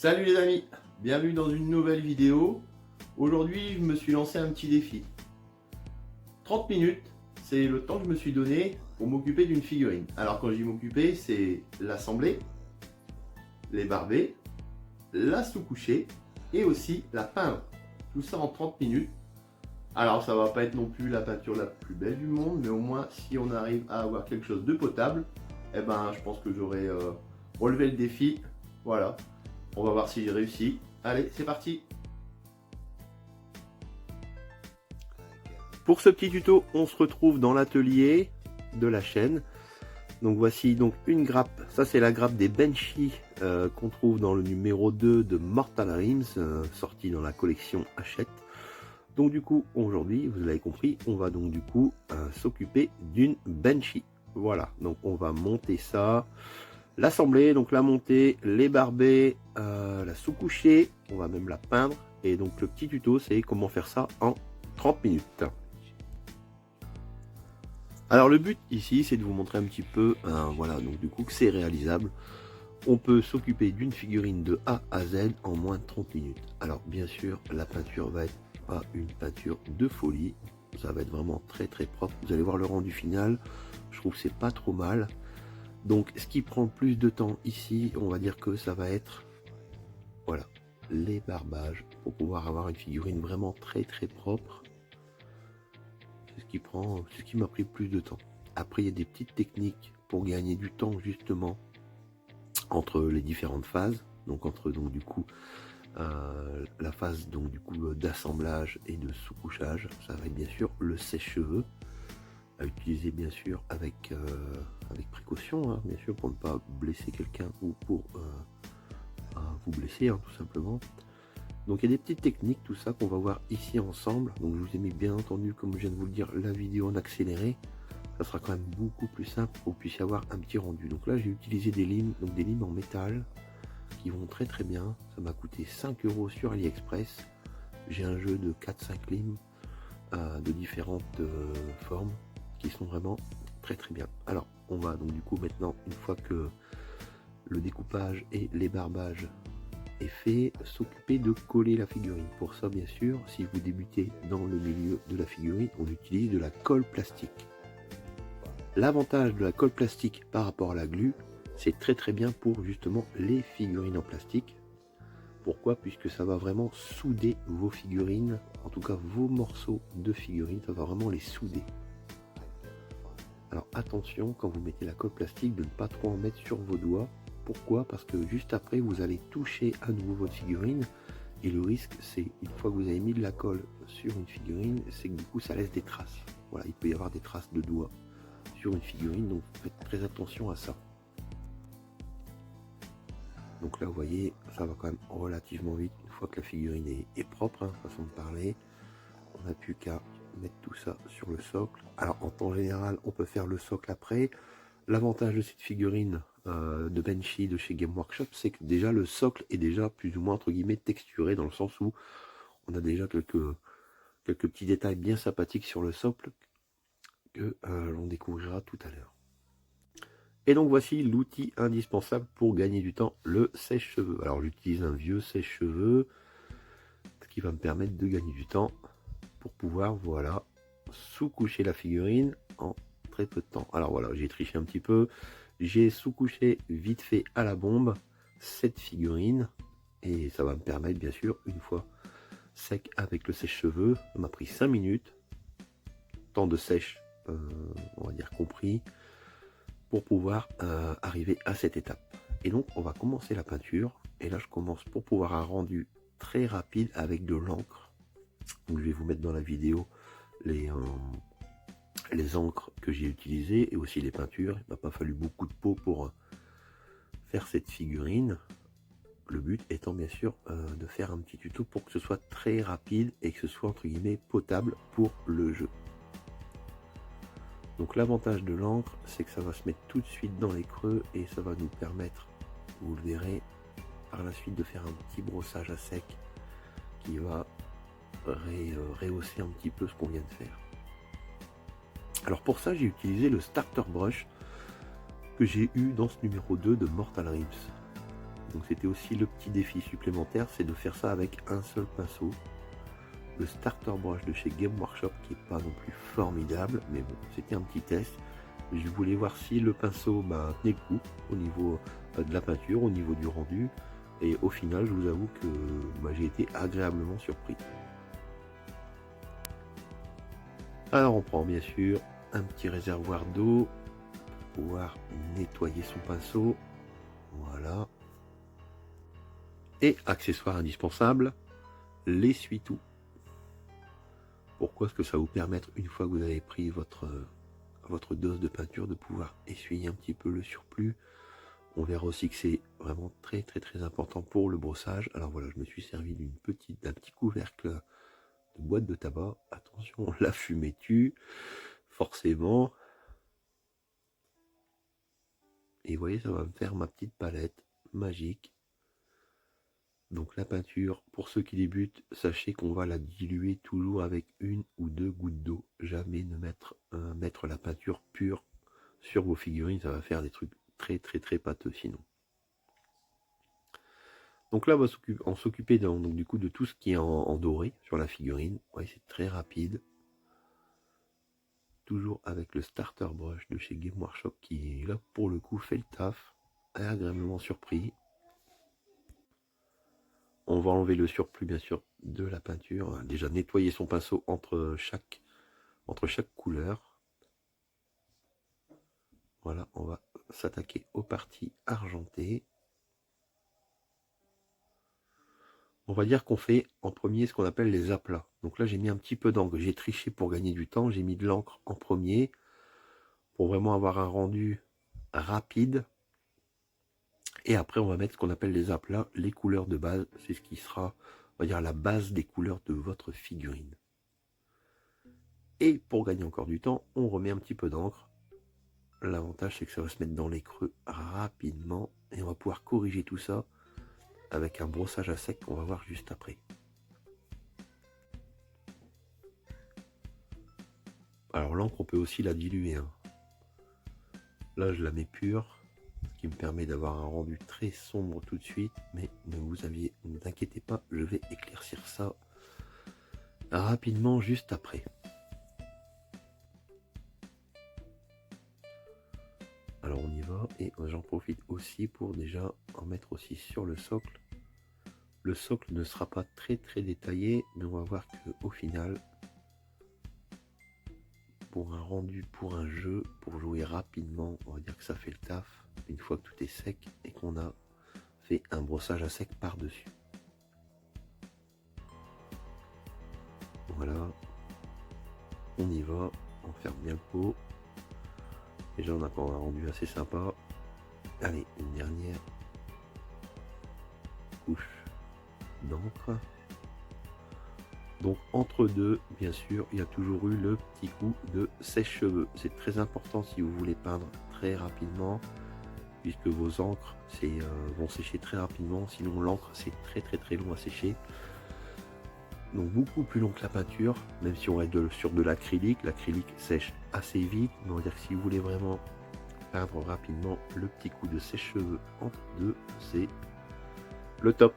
Salut les amis, bienvenue dans une nouvelle vidéo. Aujourd'hui, je me suis lancé un petit défi. 30 minutes, c'est le temps que je me suis donné pour m'occuper d'une figurine. Alors quand je dis m'occuper, c'est l'assembler, les barber, la sous-coucher et aussi la peindre. Tout ça en 30 minutes. Alors ça va pas être non plus la peinture la plus belle du monde, mais au moins si on arrive à avoir quelque chose de potable, eh ben je pense que j'aurai relevé le défi. Voilà. On va voir si j'ai réussi. Allez, c'est parti. Pour ce petit tuto, on se retrouve dans l'atelier de la chaîne. Donc voici donc une grappe. Ça c'est la grappe des Banshee qu'on trouve dans le numéro 2 de Mortal Realms, sorti dans la collection Hachette. Donc du coup, aujourd'hui, vous l'avez compris, on va donc du coup s'occuper d'une Banshee. Voilà, donc on va monter ça. L'assembler, donc la monter, les barber, la sous-coucher, on va même la peindre. Et donc le petit tuto, c'est comment faire ça en 30 minutes. Alors le but ici, c'est de vous montrer un petit peu, voilà, donc du coup que c'est réalisable. On peut s'occuper d'une figurine de A à Z en moins de 30 minutes. Alors bien sûr, la peinture va être pas une peinture de folie. Ça va être vraiment très très propre. Vous allez voir le rendu final. Je trouve que c'est pas trop mal. Donc ce qui prend plus de temps ici, on va dire que ça va être, voilà, les barbages pour pouvoir avoir une figurine vraiment très très propre. C'est ce qui m'a pris plus de temps. Après il y a des petites techniques pour gagner du temps justement entre les différentes phases. Donc entre donc du coup la phase donc du coup d'assemblage et de sous-couchage, ça va être bien sûr le sèche-cheveux. À utiliser bien sûr avec précaution, bien sûr, pour ne pas blesser quelqu'un ou pour vous blesser, tout simplement. Donc il y a des petites techniques, tout ça qu'on va voir ici ensemble. Donc je vous ai mis bien entendu, comme je viens de vous le dire, la vidéo en accéléré. Ça sera quand même beaucoup plus simple pour que vous puissiez avoir un petit rendu. Donc là j'ai utilisé des limes, donc des limes en métal qui vont très très bien. Ça m'a coûté 5 € sur AliExpress. J'ai un jeu de 4-5 limes de différentes formes qui sont vraiment très très bien. Alors on va donc du coup maintenant, une fois que le découpage et les barbages est fait, s'occuper de coller la figurine. Pour ça bien sûr, si vous débutez dans le milieu de la figurine, on utilise de la colle plastique. L'avantage de la colle plastique par rapport à la glu, c'est très très bien pour justement les figurines en plastique. Pourquoi? Puisque ça va vraiment souder vos figurines, en tout cas vos morceaux de figurines, ça va vraiment les souder. Alors attention quand vous mettez la colle plastique de ne pas trop en mettre sur vos doigts. Pourquoi? Parce que juste après vous allez toucher à nouveau votre figurine et le risque c'est, une fois que vous avez mis de la colle sur une figurine, c'est que du coup ça laisse des traces. Voilà, il peut y avoir des traces de doigts sur une figurine, donc faites très attention à ça. Donc là vous voyez, ça va quand même relativement vite une fois que la figurine est propre, façon de parler. On n'a plus qu'à mettre tout ça sur le socle. Alors en temps général on peut faire le socle après. L'avantage de cette figurine de Banshee de chez Game Workshop, c'est que déjà le socle est déjà plus ou moins entre guillemets texturé, dans le sens où on a déjà quelques petits détails bien sympathiques sur le socle que l'on découvrira tout à l'heure. Et donc voici l'outil indispensable pour gagner du temps, le sèche-cheveux. Alors j'utilise un vieux sèche-cheveux qui va me permettre de gagner du temps pour pouvoir, voilà, sous-coucher la figurine en très peu de temps. Alors voilà, j'ai triché un petit peu, j'ai sous-couché vite fait à la bombe cette figurine et ça va me permettre bien sûr, une fois sec avec le sèche-cheveux, ça m'a pris 5 minutes, temps de sèche on va dire compris, pour pouvoir arriver à cette étape. Et donc on va commencer la peinture, et là je commence pour pouvoir un rendu très rapide avec de l'encre. Donc je vais vous mettre dans la vidéo les encres que j'ai utilisées et aussi les peintures. Il m'a pas fallu beaucoup de peau pour faire cette figurine. Le but étant bien sûr de faire un petit tuto pour que ce soit très rapide et que ce soit entre guillemets potable pour le jeu. Donc l'avantage de l'encre, c'est que ça va se mettre tout de suite dans les creux et ça va nous permettre, vous le verrez par la suite, de faire un petit brossage à sec qui va rehausser un petit peu ce qu'on vient de faire. Alors pour ça j'ai utilisé le starter brush que j'ai eu dans ce numéro 2 de Mortal Realms. Donc c'était aussi le petit défi supplémentaire, c'est de faire ça avec un seul pinceau. Le starter brush de chez Game Workshop qui est pas non plus formidable, mais bon, c'était un petit test. Je voulais voir si le pinceau tenait le coup au niveau de la peinture, au niveau du rendu, et au final je vous avoue que j'ai été agréablement surpris. Alors on prend bien sûr un petit réservoir d'eau pour pouvoir nettoyer son pinceau, voilà. Et accessoire indispensable, l'essuie-tout. Pourquoi? Parce que ça va vous permettre, une fois que vous avez pris votre dose de peinture, de pouvoir essuyer un petit peu le surplus. On verra aussi que c'est vraiment très important pour le brossage. Alors voilà, je me suis servi d'un petit couvercle de boîte de tabac. Attention, la fumée tue, forcément. Et vous voyez, ça va me faire ma petite palette magique. Donc la peinture, pour ceux qui débutent, sachez qu'on va la diluer toujours avec 1 ou 2 gouttes d'eau. Jamais ne mettre la peinture pure sur vos figurines, ça va faire des trucs très pâteux sinon. Donc là, on va s'occuper donc du coup de tout ce qui est en doré sur la figurine. Ouais, c'est très rapide. Toujours avec le starter brush de chez Game Workshop qui là pour le coup fait le taf. Agréablement surpris. On va enlever le surplus bien sûr de la peinture. Déjà nettoyer son pinceau entre chaque couleur. Voilà, on va s'attaquer aux parties argentées. On va dire qu'on fait en premier ce qu'on appelle les aplats. Donc là j'ai mis un petit peu d'encre, j'ai triché pour gagner du temps, j'ai mis de l'encre en premier pour vraiment avoir un rendu rapide. Et après on va mettre ce qu'on appelle les aplats, les couleurs de base, c'est ce qui sera, on va dire, la base des couleurs de votre figurine. Et pour gagner encore du temps, on remet un petit peu d'encre. L'avantage c'est que ça va se mettre dans les creux rapidement et on va pouvoir corriger tout ça avec un brossage à sec qu'on va voir juste après. Alors l'encre on peut aussi la diluer, hein. Là je la mets pure, ce qui me permet d'avoir un rendu très sombre tout de suite, mais ne vous inquiétez pas, je vais éclaircir ça rapidement juste après. Alors on y va, et j'en profite aussi pour déjà en mettre aussi sur le socle. Le socle ne sera pas très détaillé, mais on va voir qu'au final, pour un rendu, pour un jeu, pour jouer rapidement, on va dire que ça fait le taf une fois que tout est sec et qu'on a fait un brossage à sec par dessus. Voilà, on y va, on ferme bien le pot. Déjà on a un rendu assez sympa. Allez, une dernière couche d'encre. Donc entre deux, bien sûr, il y a toujours eu le petit coup de sèche-cheveux. C'est très important si vous voulez peindre très rapidement, puisque vos encres vont sécher très rapidement. Sinon l'encre c'est très long à sécher. Donc beaucoup plus long que la peinture, même si on reste sur de l'acrylique. L'acrylique sèche assez vite, mais on va dire que si vous voulez vraiment peindre rapidement, le petit coup de sèche-cheveux entre deux, c'est le top.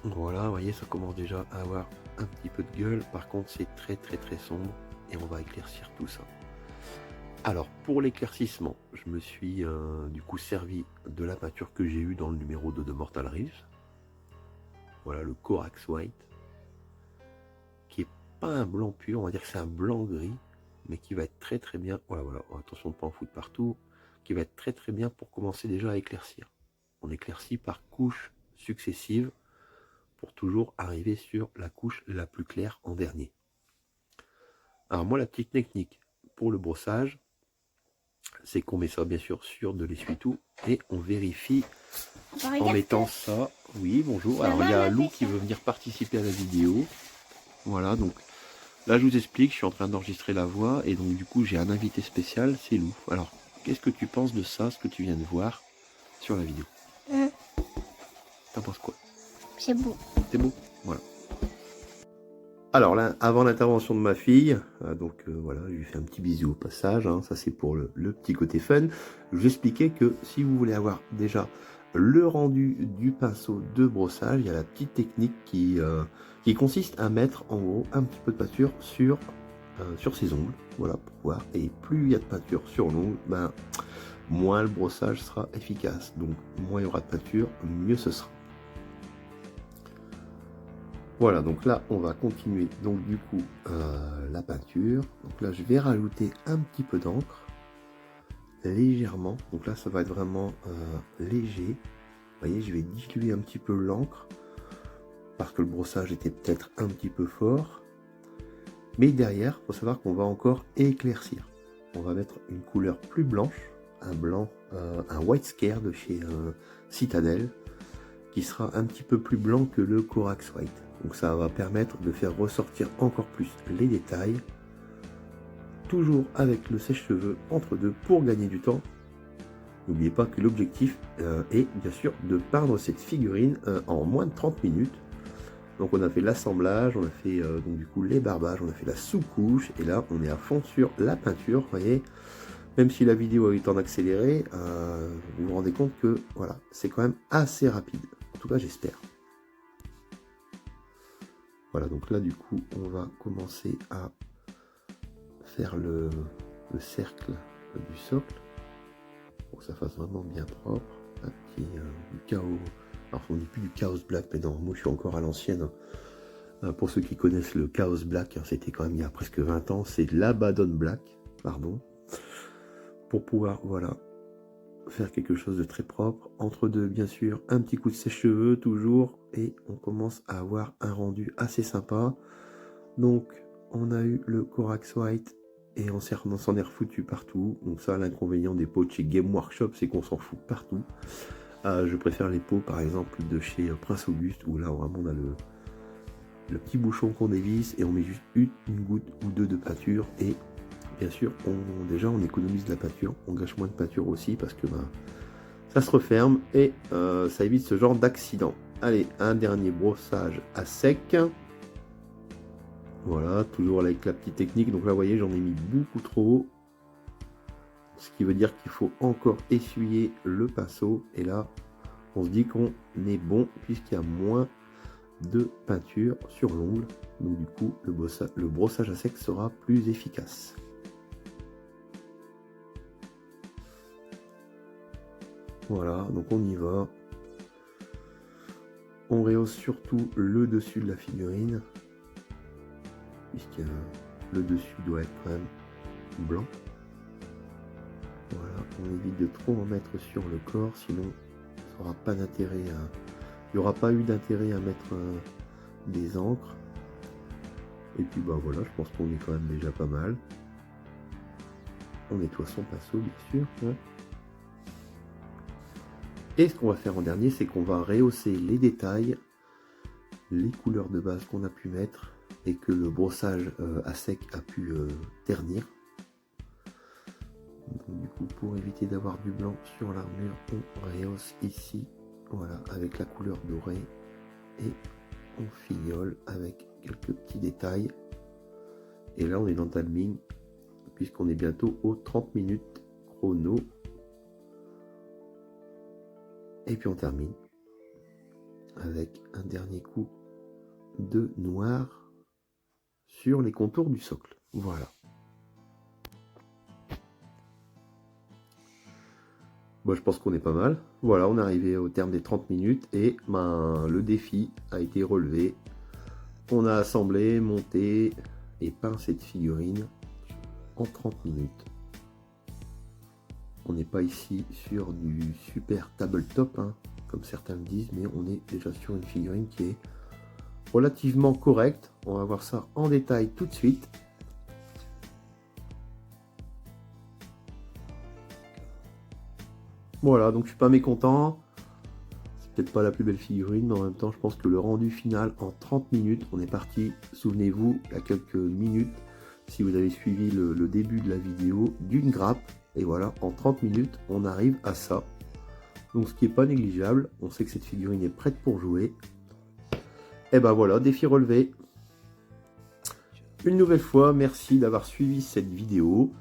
Voilà, vous voyez, ça commence déjà à avoir un petit peu de gueule. Par contre, c'est très sombre et on va éclaircir tout ça. Alors, pour l'éclaircissement, je me suis du coup servi de la peinture que j'ai eue dans le numéro 2 de Mortal Reefs. Voilà, le Corax White, qui est pas un blanc pur, on va dire que c'est un blanc gris, mais qui va être très bien. Voilà, attention de ne pas en foutre partout. Qui va être très bien pour commencer déjà à éclaircir. On éclaircit par couches successives, pour toujours arriver sur la couche la plus claire en dernier. Alors moi, la petite technique pour le brossage, c'est qu'on met ça bien sûr sur de l'essuie-tout et on vérifie en mettant ça. Oui, bonjour. Alors il y a Lou qui veut venir participer à la vidéo. Voilà, donc là je vous explique, je suis en train d'enregistrer la voix et donc du coup j'ai un invité spécial, c'est Lou. Alors qu'est-ce que tu penses de ça, ce que tu viens de voir sur la vidéo? T'en penses quoi? C'est beau. C'est beau, voilà. Alors là, avant l'intervention de ma fille, voilà, je lui fais un petit bisou au passage, hein, ça c'est pour le petit côté fun. Je vous expliquais que si vous voulez avoir déjà le rendu du pinceau de brossage, il y a la petite technique qui consiste à mettre en gros un petit peu de peinture sur ses ongles, voilà, pour voir. Et plus il y a de peinture sur l'ongle, ben, moins le brossage sera efficace. Donc moins il y aura de peinture, mieux ce sera. Voilà, donc là on va continuer donc du coup la peinture. Donc là je vais rajouter un petit peu d'encre, légèrement. Donc là ça va être vraiment léger. Vous voyez, je vais diluer un petit peu l'encre parce que le brossage était peut-être un petit peu fort. Mais derrière, il faut savoir qu'on va encore éclaircir. On va mettre une couleur plus blanche, un blanc, un white scare de chez Citadel, qui sera un petit peu plus blanc que le Corax White. Donc ça va permettre de faire ressortir encore plus les détails, toujours avec le sèche-cheveux entre deux pour gagner du temps. N'oubliez pas que l'objectif est bien sûr de peindre cette figurine en moins de 30 minutes. Donc on a fait l'assemblage, on a fait donc du coup les barbages, on a fait la sous-couche, et là on est à fond sur la peinture. Vous voyez, même si la vidéo est en accéléré, vous vous rendez compte que voilà, c'est quand même assez rapide. En tout cas j'espère. Voilà, donc là du coup on va commencer à faire le cercle du socle pour que ça fasse vraiment bien propre. Un petit du chaos. Alors on dit plus du chaos black, mais non, moi je suis encore à l'ancienne. Pour ceux qui connaissent le chaos black, c'était quand même il y a presque 20 ans, c'est l'Abaddon black, pardon. Pour pouvoir, voilà, faire quelque chose de très propre. Entre deux, bien sûr, un petit coup de sèche-cheveux toujours, et on commence à avoir un rendu assez sympa. Donc on a eu le Corax White, et on s'en est refoutu partout. Donc ça, l'inconvénient des pots de chez Game Workshop, c'est qu'on s'en fout partout. Je préfère les pots par exemple de chez Prince Auguste, où là vraiment on a le petit bouchon qu'on dévisse et on met juste une goutte ou deux de peinture, et bien sûr déjà on économise de la peinture, on gâche moins de peinture aussi parce que ça se referme et ça évite ce genre d'accident. Allez, un dernier brossage à sec. Voilà, toujours avec la petite technique. Donc là vous voyez, j'en ai mis beaucoup trop, ce qui veut dire qu'il faut encore essuyer le pinceau, et là on se dit qu'on est bon puisqu'il y a moins de peinture sur l'ongle. Donc du coup le brossage à sec sera plus efficace. Voilà, donc on y va. On rehausse surtout le dessus de la figurine, puisque le dessus doit être quand même blanc. Voilà, on évite de trop en mettre sur le corps, sinon ça n'aura pas d'intérêt à... Il n'y aura pas eu d'intérêt à mettre des encres. Et puis bah voilà, je pense qu'on est quand même déjà pas mal. On nettoie son pinceau bien sûr. Ouais. Et ce qu'on va faire en dernier, c'est qu'on va rehausser les détails, les couleurs de base qu'on a pu mettre et que le brossage à sec a pu ternir. Donc, du coup, pour éviter d'avoir du blanc sur l'armure, on rehausse ici, voilà, avec la couleur dorée, et on fignole avec quelques petits détails. Et là on est dans le timing puisqu'on est bientôt aux 30 minutes chrono. Et puis on termine avec un dernier coup de noir sur les contours du socle. Voilà. Bon, je pense qu'on est pas mal. Voilà, on est arrivé au terme des 30 minutes et le défi a été relevé. On a assemblé, monté et peint cette figurine en 30 minutes. On n'est pas ici sur du super tabletop, hein, comme certains le disent, mais on est déjà sur une figurine qui est relativement correcte. On va voir ça en détail tout de suite. Voilà, donc je suis pas mécontent. C'est peut-être pas la plus belle figurine, mais en même temps, je pense que le rendu final en 30 minutes, on est parti, souvenez-vous, il y a quelques minutes, si vous avez suivi le début de la vidéo, d'une grappe. Et voilà, en 30 minutes, on arrive à ça. Donc ce qui n'est pas négligeable, on sait que cette figurine est prête pour jouer. Et ben voilà, défi relevé. Une nouvelle fois, merci d'avoir suivi cette vidéo.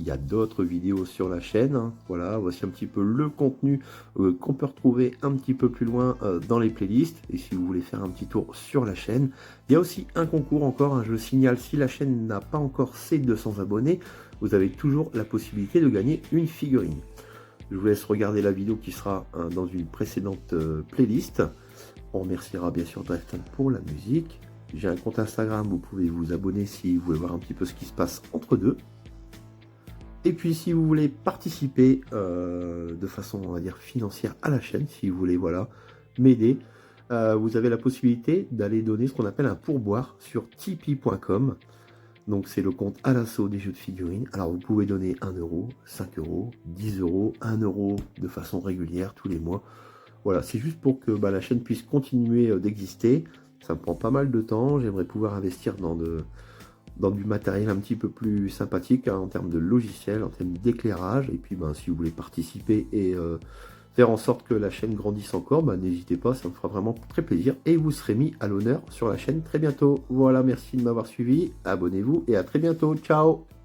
il y a d'autres vidéos sur la chaîne, hein. Voilà, voici un petit peu le contenu qu'on peut retrouver un petit peu plus loin dans les playlists. Et si vous voulez faire un petit tour sur la chaîne, il y a aussi un concours encore, hein. Je signale, si la chaîne n'a pas encore ses 200 abonnés, vous avez toujours la possibilité de gagner une figurine. Je vous laisse regarder la vidéo qui sera dans une précédente playlist. On remerciera bien sûr Drefton pour la musique. J'ai un compte Instagram, vous pouvez vous abonner si vous voulez voir un petit peu ce qui se passe entre deux. Et puis si vous voulez participer de façon, on va dire, financière à la chaîne, si vous voulez, voilà, m'aider, vous avez la possibilité d'aller donner ce qu'on appelle un pourboire sur tipeee.com. Donc c'est le compte à l'assaut des jeux de figurines. Alors vous pouvez donner 1 euro, 5 euros, 10 euros, 1 euro de façon régulière tous les mois. Voilà, c'est juste pour que la chaîne puisse continuer d'exister. Ça me prend pas mal de temps. J'aimerais pouvoir investir dans du matériel un petit peu plus sympathique, hein, en termes de logiciel, en termes d'éclairage. Et puis si vous voulez participer et faire en sorte que la chaîne grandisse encore, n'hésitez pas, ça me fera vraiment très plaisir. Et vous serez mis à l'honneur sur la chaîne très bientôt. Voilà, merci de m'avoir suivi. Abonnez-vous et à très bientôt. Ciao!